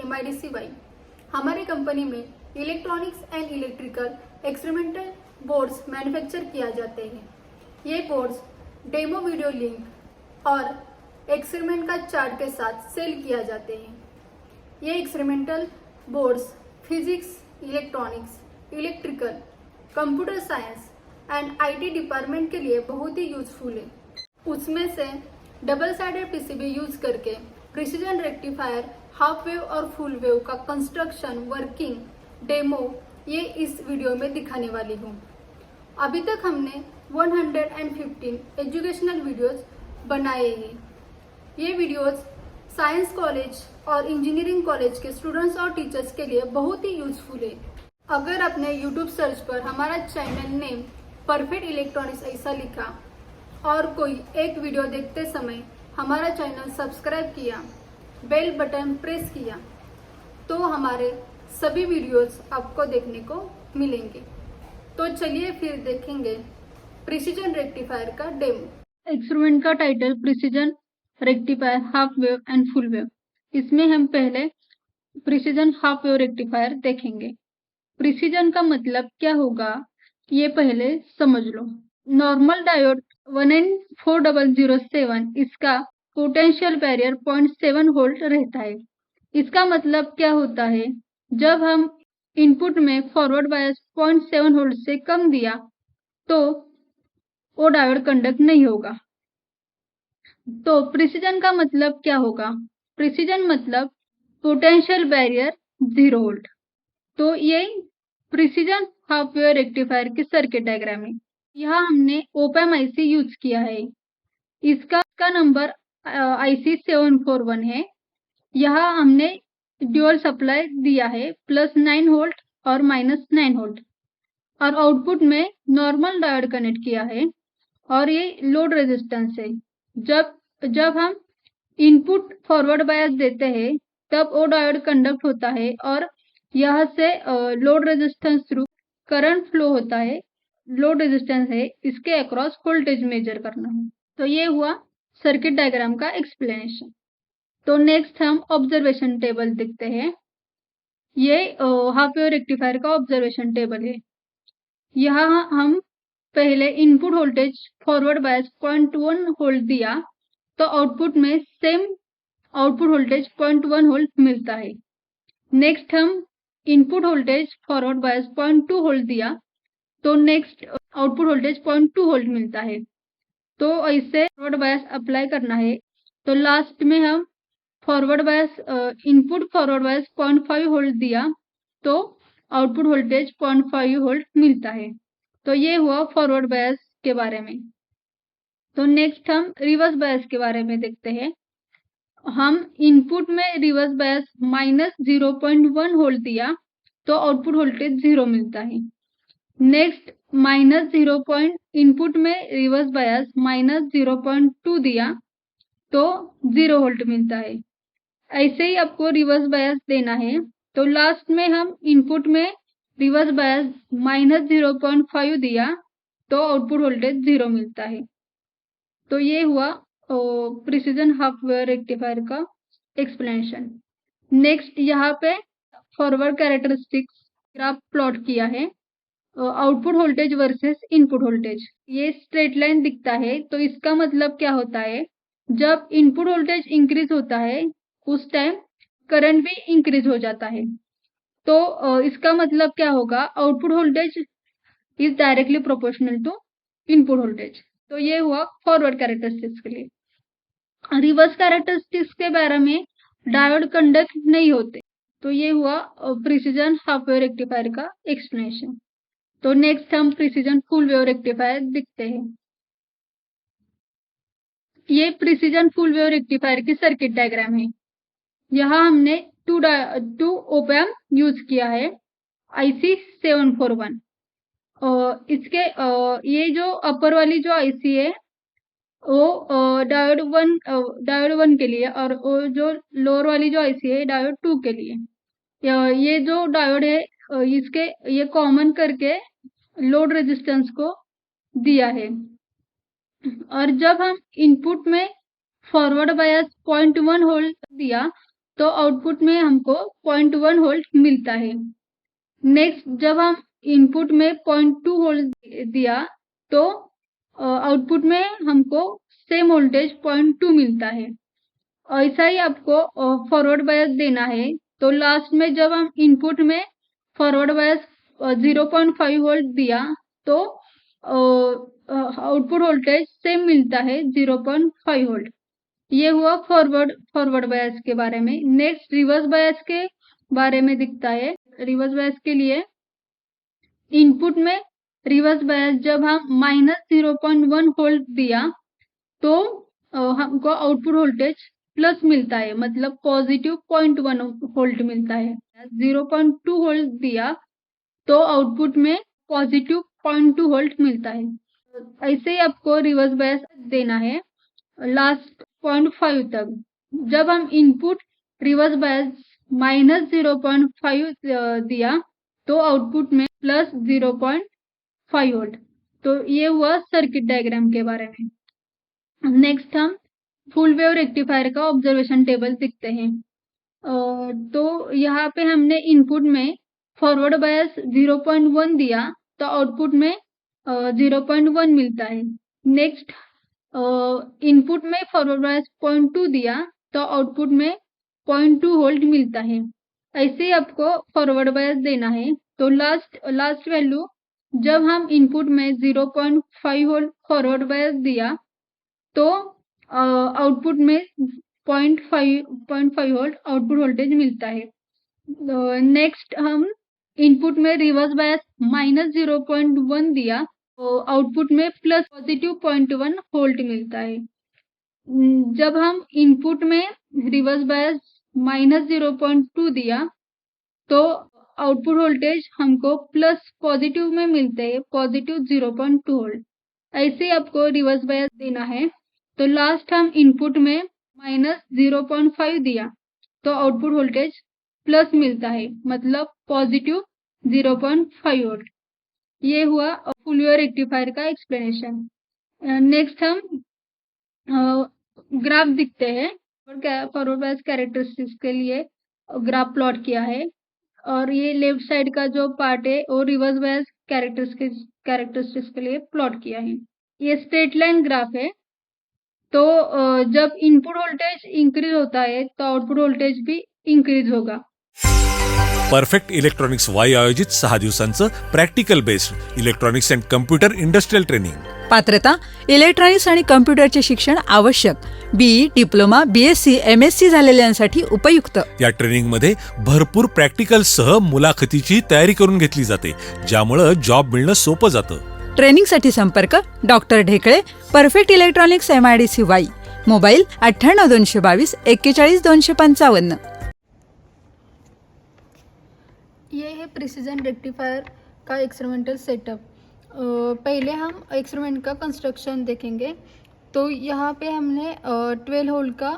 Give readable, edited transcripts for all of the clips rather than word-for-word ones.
MIDCY। हमारी कंपनी में electronics and electrical experimental boards manufacture किया जाते हैं। ये बोर्ड्स डेमो वीडियो लिंक और एक्सपेरिमेंट का चार्ट के साथ सेल किया जाते हैं। ये experimental boards physics, electronics, electrical, computer science and IT department के लिए बहुत ही यूजफुल है। उसमें से डबल साइडेड PCB यूज करके प्रिसीजन रेक्टिफायर, हाफ वेव और फुल वेव का कंस्ट्रक्शन, वर्किंग, डेमो ये इस वीडियो में दिखाने वाली हूँ। अभी तक हमने 115 एजुकेशनल वीडियोस बनाए हैं। ये वीडियोस साइंस कॉलेज और इंजीनियरिंग कॉलेज के स्टूडेंट्स और टीचर्स के लिए बहुत ही यूजफुल है। अगर आपने यूट्यूब सर्च पर हमारा चैनल नेम परफेक्ट इलेक्ट्रॉनिक्स ऐसा लिखा और कोई एक वीडियो देखते समय हमारा चैनल सब्सक्राइब किया, बेल बटन प्रेस किया, तो हमारे सभी वीडियोस आपको देखने को मिलेंगे। तो चलिए फिर देखेंगे प्रिसीजन रेक्टिफायर का डेमो। एक्सपेरिमेंट का title precision rectifier half wave and full wave. इसमें हम पहले प्रिसीजन हाफ वेव रेक्टिफायर देखेंगे। प्रिसीजन का मतलब क्या होगा ये पहले समझ लो। नॉर्मल डायोड 1N4007, इसका पोटेंशियल बैरियर 0.7 वोल्ट रहता है। इसका मतलब क्या होता है, जब हम इनपुट में फॉरवर्ड बायस 0.7 वोल्ट से कम दिया तो वो डायोड कंडक्ट नहीं होगा। तो प्रिसीजन का मतलब क्या होगा, प्रिसीजन मतलब पोटेंशियल बैरियर 0 वोल्ट। तो ये प्रिसीजन हाफ वेव रेक्टिफायर की सर्किट डायग्राम है। यहाँ हमने ओपैम IC यूज किया है। इसका नंबर IC 741 है। यहाँ हमने ड्यूअल सप्लाई दिया है, +9 वोल्ट और -9 वोल्ट, और आउटपुट में नॉर्मल डायोड कनेक्ट किया है और ये लोड रेजिस्टेंस है। जब हम इनपुट फॉरवर्ड बायस देते हैं तब वो डायोड कंडक्ट होता है और यहाँ से load resistance through current flow होता है। लोड रेजिस्टेंस है, इसके अक्रॉस वोल्टेज मेजर करना है। तो ये हुआ सर्किट डायग्राम का एक्सप्लेनेशन। तो नेक्स्ट हम ऑब्जर्वेशन टेबल देखते हैं। ये हाफ वेव रेक्टिफायर का ऑब्जर्वेशन टेबल है। यहाँ हम पहले input voltage forward bias 0.1 volt दिया तो आउटपुट में सेम आउटपुट वोल्टेज 0.1 वोल्ट मिलता है। नेक्स्ट हम input voltage forward bias 0.2 volt दिया तो नेक्स्ट आउटपुट वोल्टेज 0.2 वोल्ट मिलता है। तो ऐसे फॉरवर्ड बायस अप्लाई करना है। तो लास्ट में हम forward bias input forward bias 0.5 volt दिया तो आउटपुट वोल्टेज 0.5 वोल्ट मिलता है। तो ये हुआ फॉरवर्ड बायस के बारे में। तो नेक्स्ट हम रिवर्स बायस के बारे में देखते हैं। हम इनपुट में रिवर्स बायस -0.1 वोल्ट दिया तो आउटपुट वोल्टेज 0 मिलता है। नेक्स्ट -0 इनपुट में रिवर्स बायस -0.2 दिया तो 0 वोल्ट मिलता है। ऐसे ही आपको रिवर्स बायस देना है। तो लास्ट में हम इनपुट में रिवर्स बायस -0.5 दिया तो आउटपुट वोल्टेज 0 मिलता है। तो ये हुआ प्रिसीजन हाफ वेव रेक्टिफायर का एक्सप्लेनेशन। नेक्स्ट यहाँ पे फॉरवर्ड कैरेक्टरिस्टिक्स ग्राफ प्लॉट किया है। Output voltage versus input voltage, ये स्ट्रेट लाइन दिखता है। तो इसका मतलब क्या होता है, जब इनपुट वोल्टेज इंक्रीज होता है उस टाइम करंट भी इंक्रीज हो जाता है। तो इसका मतलब क्या होगा, output voltage is directly proportional to input voltage. तो ये हुआ फॉरवर्ड कैरेक्टरिस्टिक्स के लिए। रिवर्स कैरेक्टरिस्टिक्स के बारे में डायोड कंडक्ट नहीं होते। तो ये हुआ प्रिसीजन हाफ वेव रेक्टिफायर का एक्सप्लेनेशन। तो नेक्स्ट हम प्रिसीजन फुल वेव रेक्टिफायर देखते हैं। ये प्रिसीजन फुल वेव रेक्टिफायर की सर्किट डायग्राम है। यहाँ हमने टू ओपैम यूज किया है, IC 741। इसके ये जो अपर वाली जो IC है वो डायोड 1 के लिए, और वो जो लोअर वाली जो IC है डायोड 2 के लिए। ये जो डायोड है इसके ये कॉमन करके लोड रेजिस्टेंस को दिया है। और जब हम इनपुट में फॉरवर्ड बायस 0.1 वोल्ट दिया तो आउटपुट में हमको 0.1 वोल्ट मिलता है। नेक्स्ट जब हम इनपुट में 0.2 वोल्ट दिया तो आउटपुट में हमको सेम वोल्टेज 0.2 मिलता है। ऐसा ही आपको फॉरवर्ड बायस देना है। तो लास्ट में जब हम इनपुट में फॉरवर्ड बायस 0.5 वोल्ट दिया तो आउटपुट वोल्टेज सेम मिलता है 0.5 वोल्ट। ये हुआ फॉरवर्ड बायस के बारे में। नेक्स्ट रिवर्स बायस के बारे में दिखता है। रिवर्स बायस के लिए इनपुट में रिवर्स बायस जब हम -0.1 वोल्ट दिया तो हमको आउटपुट वोल्टेज प्लस मिलता है, मतलब पॉजिटिव 0.1 वोल्ट मिलता है। 0.2 वोल्ट दिया तो आउटपुट में पॉजिटिव 0.2 वोल्ट मिलता है। ऐसे ही आपको रिवर्स बायस देना है लास्ट 0.5 तक। जब हम इनपुट रिवर्स बायस -0.5 दिया तो आउटपुट में प्लस 0.5 वोल्ट। तो ये हुआ सर्किट डायग्राम के बारे में। नेक्स्ट हम फुल वेव रेक्टिफायर का ऑब्जर्वेशन टेबल देखते हैं। तो यहाँ पे हमने इनपुट में फॉरवर्ड बायस 0.1 दिया तो आउटपुट में 0.1 मिलता है। नेक्स्ट इनपुट में फॉरवर्ड बायस 0.2 दिया तो आउटपुट में 0.2 वोल्ट मिलता है। ऐसे ही आपको फॉरवर्ड बायस देना है। तो लास्ट वैल्यू जब हम इनपुट में 0.5 वोल्ट फॉरवर्ड बायस दिया तो आउटपुट में 0.5 वोल्ट आउटपुट वोल्टेज मिलता है। नेक्स्ट हम इनपुट में रिवर्स बायस -0.1 दिया तो आउटपुट में प्लस पॉजिटिव 0.1 वोल्ट मिलता है। जब हम इनपुट में रिवर्स बायस -0.2 दिया तो आउटपुट वोल्टेज हमको प्लस पॉजिटिव में मिलते हैं, पॉजिटिव 0.2 वोल्ट। ऐसे आपको रिवर्स बायस देना है। तो लास्ट हम इनपुट में -0.5 दिया तो आउटपुट वोल्टेज प्लस मिलता है, मतलब पॉजिटिव 0.5 वोल्ट। ये हुआ फुल वेव रेक्टिफायर का एक्सप्लेनेशन। नेक्स्ट हम ग्राफ दिखते हैं। फॉरवर्ड बायस कैरेक्टरिस्टिक्स के लिए ग्राफ प्लॉट किया है और ये लेफ्ट साइड का जो पार्ट है वो रिवर्स बायस कैरेक्टरिस्टिक्स के लिए प्लॉट किया है। ये स्ट्रेट लाइन ग्राफ है। तो जब इनपुट वोल्टेज इंक्रीज होता है तो आउटपुट वोल्टेज भी इंक्रीज होगा। परफेक्ट इलेक्ट्रॉनिक्स वाई आयोजित 6 दिवसांचं practical based electronics and computer industrial training. पात्रता इलेक्ट्रॉनिक्स आणि कम्प्युटरचे शिक्षण आवश्यक, बीई, डिप्लोमा, बीएससी, एमएससी झालेल्यांसाठी उपयुक्त। या ट्रेनिंग मध्ये भरपूर प्रॅक्टिकल सह मुलाखतीची तयारी करून घेतली जाते, ज्यामुळे जॉब मिळणं सोपं जातं। ट्रेनिंगसाठी संपर्क doctor Dhekale, perfect electronics MIDC Wai, mobile 98 222 41 255। ये है प्रिसीजन रेक्टिफायर का एक्सपेरिमेंटल सेटअप। पहले हम एक्सपेरिमेंट का कंस्ट्रक्शन देखेंगे। तो यहाँ पे हमने 12 होल का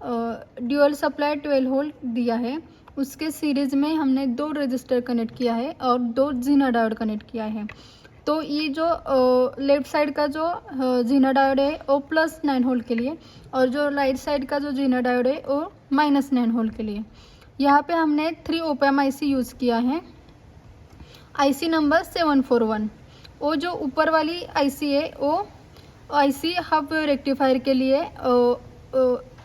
ड्यूअल सप्लाई 12 होल दिया है। उसके सीरीज में हमने 2 रजिस्टर कनेक्ट किया है और 2 जीना डायोड कनेक्ट किया है। तो ये जो लेफ्ट साइड का जो जीना डायोड है वो +9 होल के लिए और जो राइट साइड का जो जीना डायोड है वो -9 होल के लिए। यहाँ पे हमने 3 ओपैम IC यूज़ किया है। IC number 741। वो जो ऊपर वाली IC है वो IC हाफ वेव रेक्टिफायर के लिए,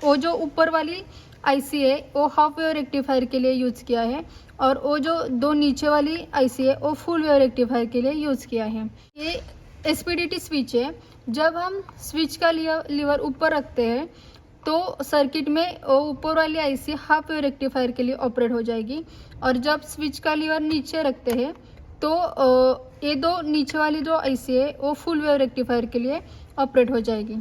वो जो ऊपर वाली IC है वो हाफ वेव रेक्टिफायर के लिए यूज़ किया है और वो जो 2 नीचे वाली IC है वो फुल वेव रेक्टिफायर के लिए यूज़ किया है। ये SPDT स्विच है। जब हम स्विच का लीवर ऊपर रखते हैं तो सर्किट में वो ऊपर वाली IC हाफ वेव रेक्टिफायर के लिए ऑपरेट हो जाएगी और जब स्विच का लीवर नीचे रखते हैं तो ये 2 नीचे वाली जो IC है वो फुल वेव रेक्टिफायर के लिए ऑपरेट हो जाएगी।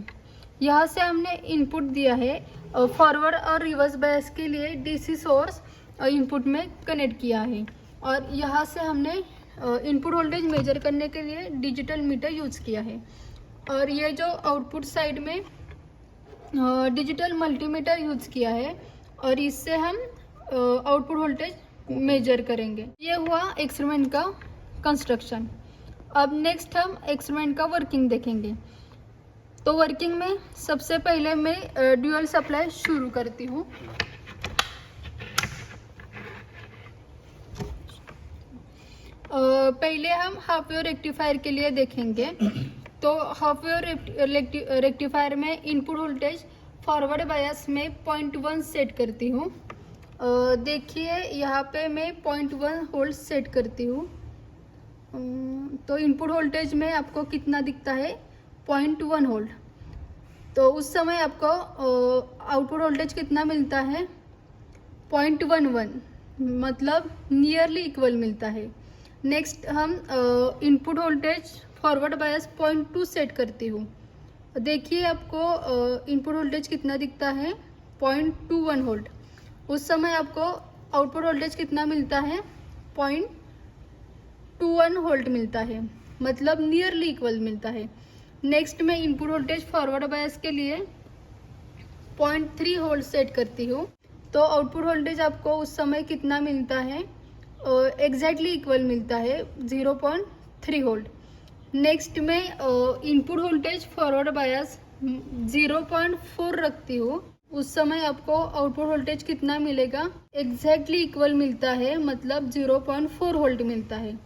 यहाँ से हमने इनपुट दिया है फॉरवर्ड और रिवर्स बायस के लिए DC सोर्स इनपुट में कनेक्ट किया है और यहाँ से हमने इनपुट वोल्टेज मेजर करने के लिए डिजिटल मीटर यूज़ किया है और ये जो आउटपुट साइड में डिजिटल मल्टीमीटर यूज़ किया है और इससे हम आउटपुट वोल्टेज मेजर करेंगे। ये हुआ एक्सपेरिमेंट का कंस्ट्रक्शन। अब नेक्स्ट हम एक्सपेरिमेंट का वर्किंग देखेंगे। तो वर्किंग में सबसे पहले मैं ड्यूअल सप्लाई शुरू करती हूँ। पहले हम हाफ वेव रेक्टिफायर के लिए देखेंगे। तो हाफ वेव रेक्टिफायर में इनपुट वोल्टेज फॉरवर्ड बायस में 0.1 सेट करती हूँ। देखिए यहाँ पे मैं 0.1 वोल्ट सेट करती हूँ। तो इनपुट वोल्टेज में आपको कितना दिखता है, 0.1 वोल्ट। तो उस समय आपको आउटपुट वोल्टेज कितना मिलता है, 0.11, मतलब नियरली इक्वल मिलता है। नेक्स्ट हम input voltage forward bias 0.2 set करती हूँ। देखिए आपको इनपुट वोल्टेज कितना दिखता है, 0.21 वोल्ट। उस समय आपको आउटपुट वोल्टेज कितना मिलता है, 0.21 वोल्ट मिलता है, मतलब नियरली इक्वल मिलता है। नेक्स्ट मैं इनपुट वोल्टेज फॉरवर्ड बायस के लिए 0.3 वोल्ट सेट करती हूँ। तो आउटपुट वोल्टेज आपको उस समय कितना मिलता है, एग्जैक्टली इक्वल मिलता है, 0.3 वोल्ट। नेक्स्ट मैं इनपुट वोल्टेज फॉरवर्ड बायस 0.4 रखती हूँ। उस समय आपको आउटपुट वोल्टेज कितना मिलेगा, एग्जैक्टली इक्वल मिलता है, मतलब 0.4 वोल्ट मिलता है।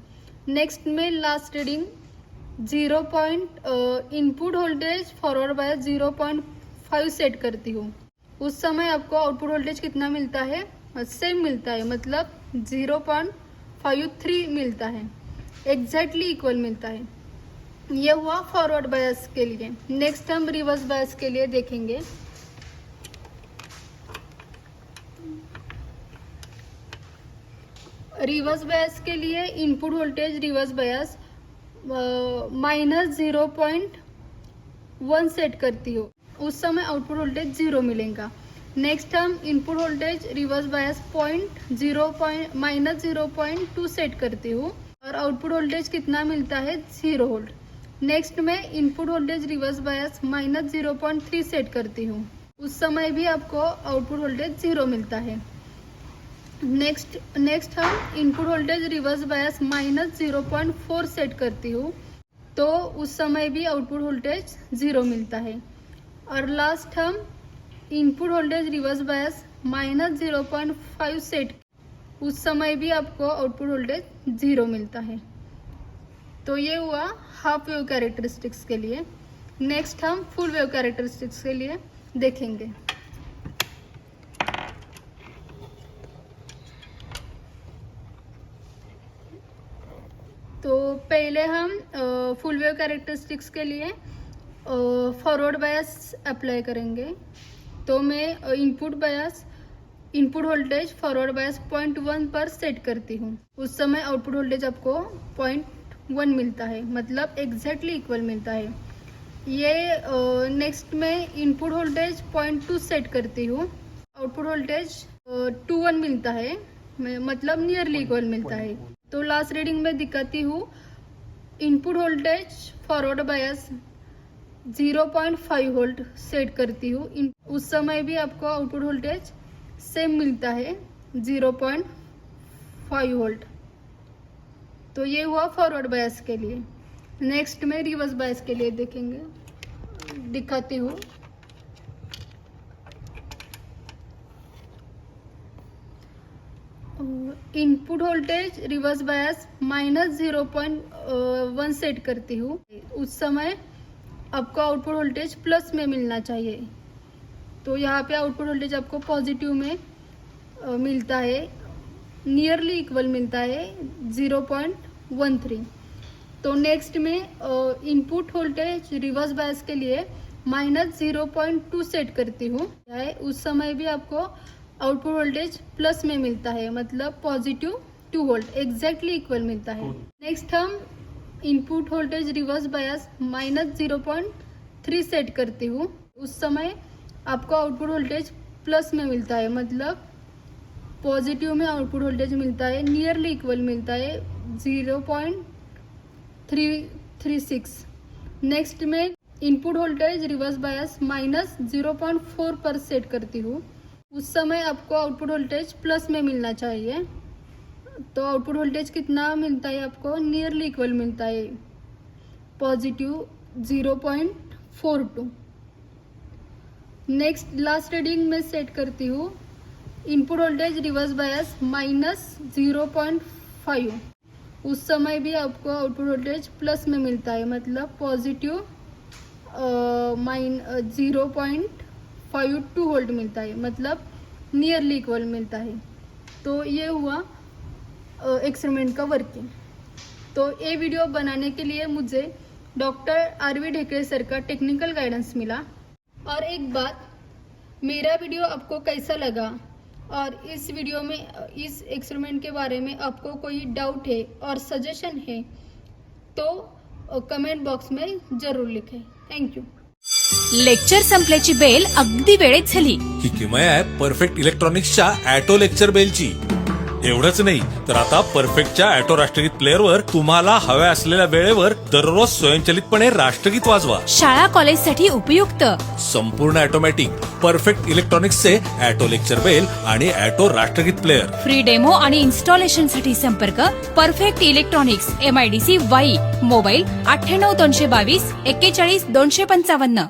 नेक्स्ट में last reading input voltage forward bias 0.5 set करती हूँ। उस समय आपको आउटपुट वोल्टेज कितना मिलता है, सेम मिलता है, मतलब 0.53 मिलता है, एग्जैक्टली इक्वल मिलता है। यह हुआ फॉरवर्ड बायस के लिए। नेक्स्ट हम रिवर्स बायस के लिए देखेंगे। रिवर्स बायस के लिए input voltage reverse bias -0.1 set करती हो। उस समय आउटपुट वोल्टेज 0 मिलेगा। नेक्स्ट हम input voltage reverse bias -0.2 set करती हूँ और आउटपुट वोल्टेज कितना मिलता है, 0 वोल्ट। नेक्स्ट मैं input voltage reverse bias -0.3 set करती हूँ। उस समय भी आपको आउटपुट वोल्टेज 0 मिलता है। नेक्स्ट हम input voltage reverse bias -0.4 set करती हूँ, तो उस समय भी आउटपुट वोल्टेज 0 मिलता है। और लास्ट हम input voltage reverse bias -0.5 set, उस समय भी आपको आउटपुट वोल्टेज 0 मिलता है। तो ये हुआ हाफ वेव कैरेक्टरिस्टिक्स के लिए। नेक्स्ट हम फुल वेव कैरेक्टरिस्टिक्स के लिए देखेंगे। तो पहले हम फुल वेव कैरेक्टरिस्टिक्स के लिए फॉरवर्ड बायस अप्लाई करेंगे। तो मैं इनपुट वोल्टेज फॉरवर्ड बायस 0.1 पर सेट करती हूँ। उस समय आउटपुट वोल्टेज आपको 0.1 मिलता है, मतलब एग्जैक्टली इक्वल मिलता है। ये नेक्स्ट में इनपुट वोल्टेज 0.2 सेट करती हूँ, आउटपुट वोल्टेज 2.1 मिलता है, मतलब नियरली इक्वल मिलता है। तो लास्ट रीडिंग में दिखाती हूँ। Input voltage forward bias 0.5 volt set करती हूँ। उस समय भी आपको आउटपुट वोल्टेज सेम मिलता है, 0.5 वोल्ट। तो ये हुआ फॉरवर्ड बायस के लिए। नेक्स्ट में रिवर्स बायस के लिए देखेंगे, दिखाती हूँ। Input voltage reverse bias -0.1 set करती हूँ। उस समय आपको आउटपुट वोल्टेज प्लस में मिलना चाहिए। तो यहाँ पे आउटपुट वोल्टेज आपको पॉजिटिव में मिलता है, नियरली इक्वल मिलता है, 0.13। तो नेक्स्ट में इनपुट वोल्टेज रिवर्स बायस के लिए -0.2 सेट करती हूँ। उस समय भी आपको आउटपुट वोल्टेज प्लस में मिलता है, मतलब पॉजिटिव 2 वोल्ट, एग्जैक्टली इक्वल मिलता है। नेक्स्ट हम input voltage reverse bias -0.3 set करती हूँ। उस समय आपको आउटपुट वोल्टेज प्लस में मिलता है, मतलब पॉजिटिव में आउटपुट वोल्टेज मिलता है, नियरली इक्वल मिलता है, 0.336। नेक्स्ट में इनपुट वोल्टेज रिवर्स बायस -0.4 पर सेट करती हूँ। उस समय आपको आउटपुट वोल्टेज प्लस में मिलना चाहिए। तो आउटपुट वोल्टेज कितना मिलता है आपको, नियरली इक्वल मिलता है, पॉजिटिव 0.42। नेक्स्ट लास्ट रीडिंग में सेट करती हूँ इनपुट वोल्टेज रिवर्स बायस -0.5। उस समय भी आपको आउटपुट वोल्टेज प्लस में मिलता है, मतलब पॉजिटिव 0.52 वोल्ट मिलता है, मतलब नियरली इक्वल मिलता है। तो ये हुआ एक्सपेरिमेंट का वर्किंग। तो ये वीडियो बनाने के लिए मुझे डॉक्टर आरवी ढेकड़े सर का टेक्निकल गाइडेंस मिला। और एक बात, मेरा वीडियो आपको कैसा लगा और इस वीडियो में इस एक्सपेरिमेंट के बारे में आपको कोई डाउट है और सजेशन है तो कमेंट बॉक्स में जरूर लिखें। थँक्यू। लेक्चर संपल्याची बेल अगदी वेळेत झाली. ही किमया आहे परफेक्ट इलेक्ट्रॉनिक्सच्या ॲटो लेक्चर बेलची. एवढंच नाही तर आता परफेक्टच्या ॲटो राष्ट्रगीत प्लेअरवर तुम्हाला हव्या असलेल्या वेळेवर दररोज स्वयंचलितपणे राष्ट्रगीत वाजवा. शाळा कॉलेजसाठी उपयुक्त संपूर्ण ऑटोमॅटिक परफेक्ट इलेक्ट्रॉनिक्सचे ॲटो लेक्चर बेल आणि ॲटो राष्ट्रगीत प्लेअर. फ्री डेमो आणि इन्स्टॉलेशन साठी संपर्क perfect electronics MIDC Wai. Mobile 98 222 41 255.